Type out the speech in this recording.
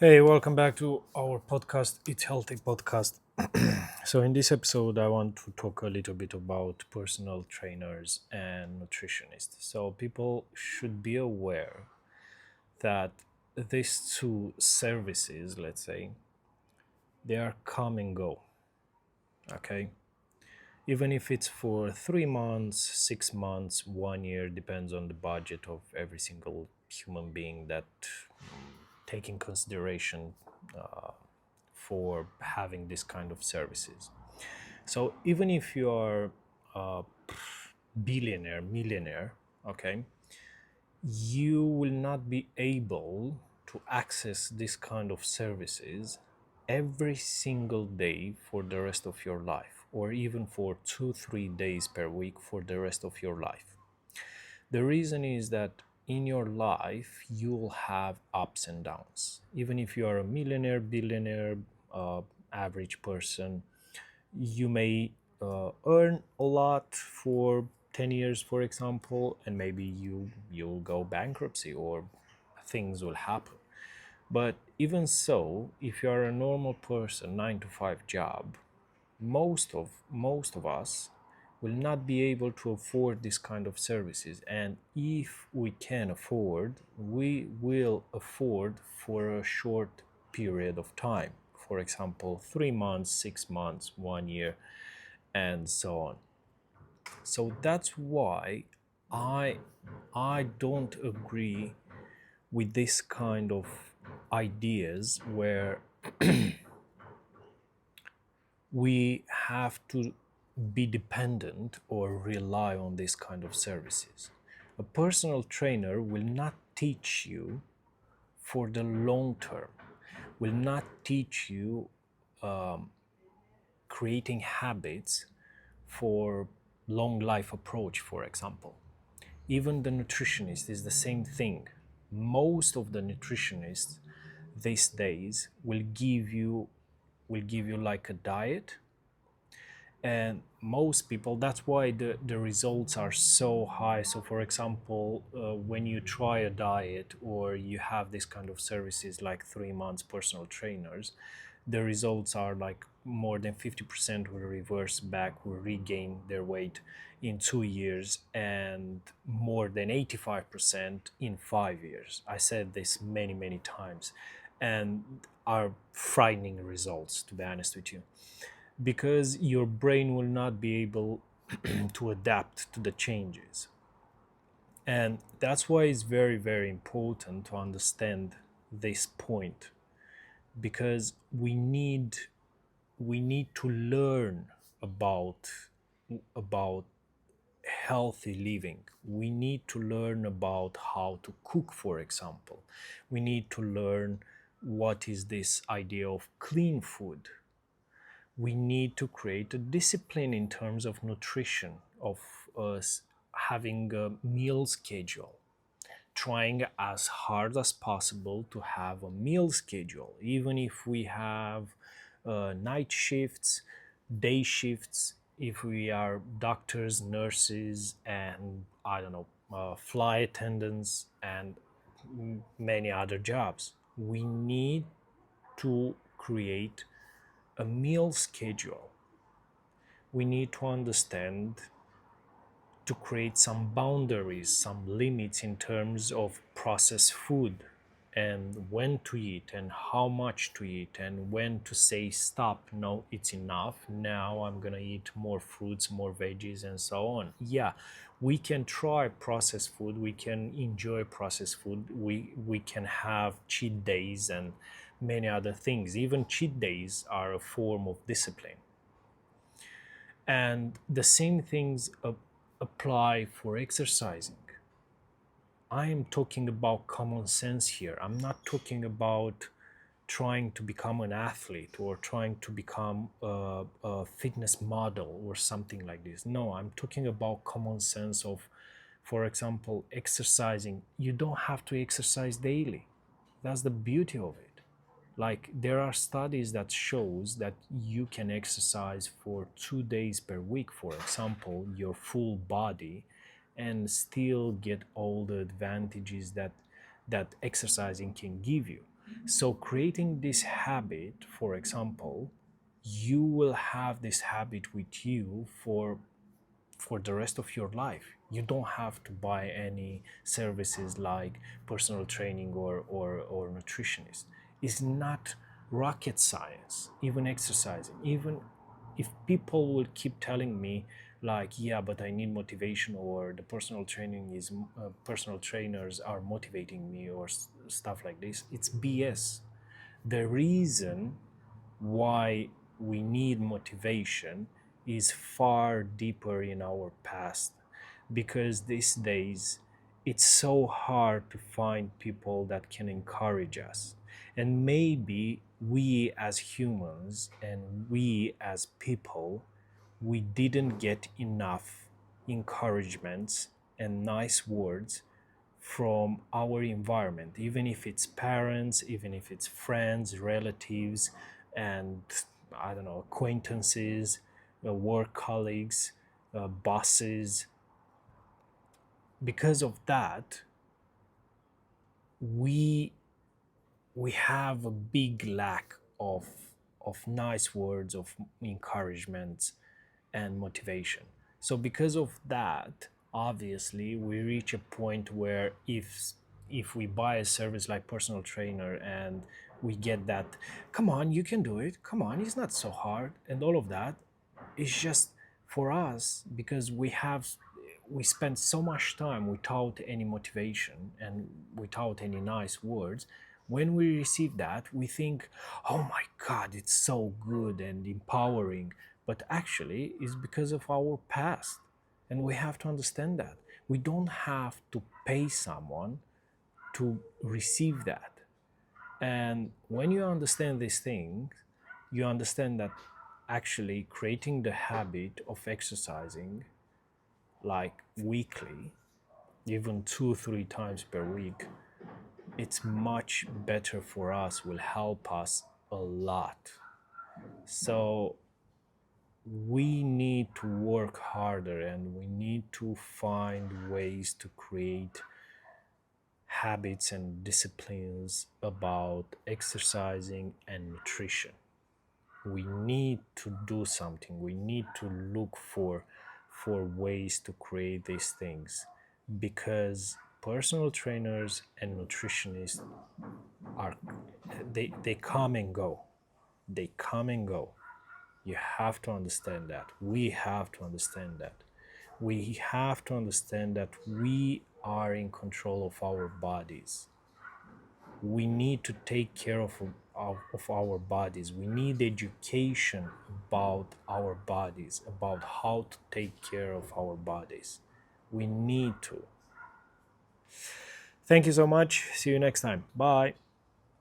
Hey, welcome back to our podcast, Eat Healthy podcast. So, in this episode, I want to talk a little bit about personal trainers and nutritionists. So, people should be aware that these two services, let's say, they are come and go. Okay. Even if it's for 3 months, 6 months, 1 year, depends on the budget of every single human being that take in consideration for having this kind of services. So even if you are a billionaire, millionaire, okay, you will not be able to access this kind of services every single day for the rest of your life, or even for 2 3 days per week for the rest of your life. The reason is that in your life you'll have ups and downs. Even if you are a millionaire, billionaire, average person, you may earn a lot for 10 years, for example, and maybe you'll go bankruptcy or things will happen. But even so, if you are a normal person, 9 to 5 job, most of us will not be able to afford this kind of services, and if we can afford, we will afford for a short period of time, for example 3 months, 6 months, 1 year, and so on. So that's why i I don't agree with this kind of ideas where we have to be dependent or rely on this kind of services. A personal trainer will not teach you for the long term, will not teach you creating habits for long life approach, for example. Even the nutritionist is the same thing. Most of the nutritionists these days will give you like a diet, and most people, that's why the results are so high. So for example, when you try a diet or you have this kind of services like 3 months personal trainers, the results are like more than 50% will reverse back, will regain their weight in 2 years, and more than 85% in 5 years. I said this many times, and are frightening results, to be honest with you, because your brain will not be able to adapt to the changes. And that's why it's very important to understand this point, because we need to learn about about healthy living. We need to learn about how to cook, for example. We need to learn what is this idea of clean food. We need to create a discipline in terms of nutrition, of us having a meal schedule, trying as hard as possible to have a meal schedule, even if we have night shifts, day shifts, if we are doctors, nurses, and I don't know, flight attendants, and many other jobs. We need to create a meal schedule. We need to understand to create some boundaries, some limits in terms of processed food, and when to eat and how much to eat, and when to say stop, no, it's enough, now I'm gonna eat more fruits, more veggies, and so on. Yeah, we can try processed food, we can enjoy processed food, we can have cheat days and many other things. Even cheat days are a form of discipline. And the same things apply for exercising. I am talking about common sense here. I'm not talking about trying to become an athlete or trying to become a fitness model or something like this. No, I'm talking about common sense of, for example, exercising. You don't have to exercise daily. That's the beauty of it. Like, there are studies that shows that you can exercise for 2 days per week, for example, your full body, and still get all the advantages that exercising can give you. So creating this habit, for example, you will have this habit with you for the rest of your life. You don't have to buy any services like personal training or nutritionist. It's not rocket science, even exercising. Even if people will keep telling me like, yeah, but I need motivation, or the personal trainers are motivating me, or stuff like this, it's BS. The reason why we need motivation is far deeper in our past, because these days it's so hard to find people that can encourage us. And maybe we as humans and we as people, we didn't get enough encouragements and nice words from our environment, even if it's parents, even if it's friends, relatives, and I don't know, acquaintances, work colleagues, bosses. Because of that, we we have a big lack of nice words of encouragement and motivation. So because of that, obviously we reach a point where if we buy a service like personal trainer and we get that, come on, you can do it, come on, it's not so hard, and all of that, it's just for us, because we spend so much time without any motivation and without any nice words. When we receive that, we think, oh my god, it's so good and empowering. But actually it's because of our past, and we have to understand that we don't have to pay someone to receive that. And when you understand these things, you understand that actually creating the habit of exercising like weekly, even 2 3 times per week, it's much better for us, will help us a lot. So we need to work harder, and we need to find ways to create habits and disciplines about exercising and nutrition. We need to do something. We need to look for ways to create these things, because personal trainers and nutritionists are, they come and go. They come and go. You have to understand that. We have to understand that. We have to understand that we are in control of our bodies. We need to take care of our bodies. We need education about our bodies, about how to take care of our bodies. We need to. Thank you so much. See you next time. Bye.